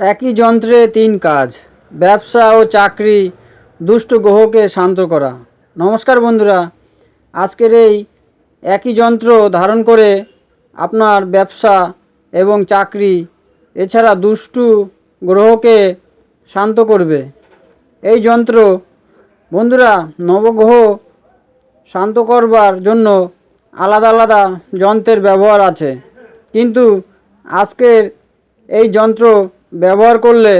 একই যন্ত্রে তিন কাজ, ব্যবসা ও চাকরি, দুষ্ট গ্রহকে শান্ত করা। নমস্কার বন্ধুরা, আজকের এই একই যন্ত্র ধারণ করে আপনার ব্যবসা এবং চাকরি এছাড়া দুষ্টু গ্রহকে শান্ত করবে। এই যন্ত্র বন্ধুরা, নবগ্রহ শান্ত করবার জন্য আলাদা আলাদা যন্ত্রের ব্যবহার আছে, কিন্তু আজকের এই যন্ত্র ব্যবহার করলে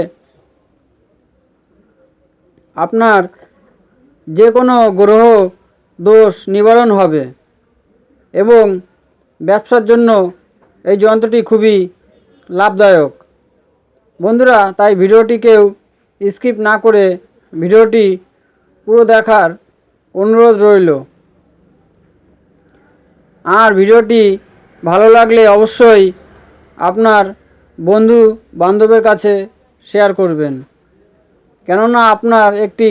আপনার যে কোনো গ্রহ দোষ নিবারণ হবে এবং ব্যবসার জন্য এই যন্ত্রটি খুবই লাভদায়ক। বন্ধুরা, তাই ভিডিওটি কেউ স্কিপ না করে ভিডিওটি পুরো দেখার অনুরোধ রইল। আর ভিডিওটি ভালো লাগলে অবশ্যই আপনার বন্ধু বান্ধবের কাছে শেয়ার করবেন, কেননা আপনার একটি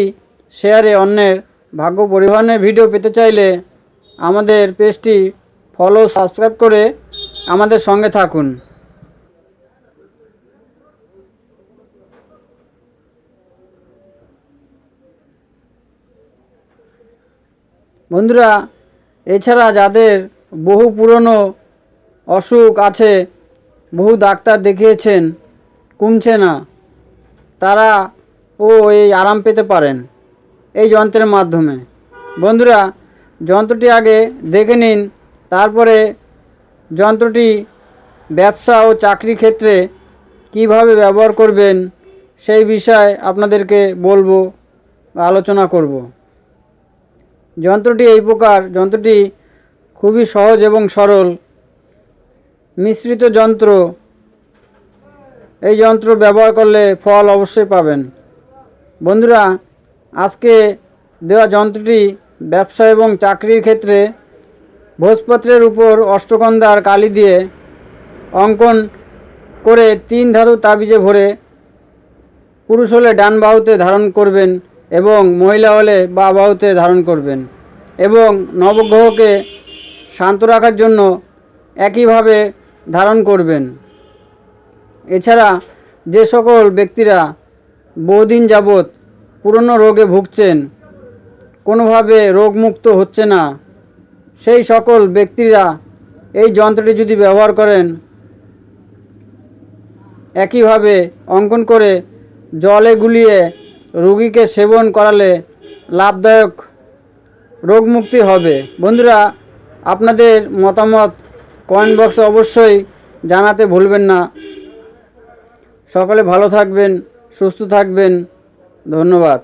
শেয়ারে অন্যের ভাগ্য পরিবর্তনের ভিডিও পেতে চাইলে আমাদের পেজটি ফলো সাবস্ক্রাইব করে আমাদের সঙ্গে থাকুন। বন্ধুরা, এছাড়া যাদের বহু পুরনো অসুখ আছে, বহু ডাক্তার দেখিয়েছেন, কমছে না, তারা এই আরাম পেতে পারেন এই যন্ত্রের মাধ্যমে। বন্ধুরা, যন্ত্রটি আগে দেখে নিন, তারপরে যন্ত্রটি ব্যবসা ও চাকরি ক্ষেত্রে কিভাবে ব্যবহার করবেন সেই বিষয়ে আপনাদেরকে বলবো, আলোচনা করব। যন্ত্রটি এই প্রকার, যন্ত্রটি খুবই সহজ এবং সরল মিশ্রিত যন্ত্র। এই যন্ত্র ব্যবহার করলে ফল অবশ্যই পাবেন। বন্ধুরা, আজকে দেওয়া যন্ত্রটি ব্যবসা এবং চাকরির ক্ষেত্রে ভোজপত্রের উপর অষ্টগন্ধার কালি দিয়ে অঙ্কন করে 3 ধাতু তাবিজে ভরে পুরুষ হলে ডান বাহুতে ধারণ করবেন এবং মহিলা হলে বা বাহুতে ধারণ করবেন এবং নবগ্রহকে শান্ত রাখার জন্য একইভাবে ধারণ করবেন। এছাড়া যে সকল ব্যক্তিরা বহুদিন যাবৎ পুরনো রোগে ভুগছেন, কোনোভাবে রোগমুক্ত হচ্ছে না, সেই সকল ব্যক্তিরা এই যন্ত্রটি যদি ব্যবহার করেন, একইভাবে অঙ্কন করে জলে গুলিয়ে রোগীকে সেবন করালে লাভদায়ক রোগমুক্তি হবে। বন্ধুরা, আপনাদের মতামত কমেন্ট বক্সে অবশ্যই জানাতে ভুলবেন না। সকলে ভালো থাকবেন, সুস্থ থাকবেন। ধন্যবাদ।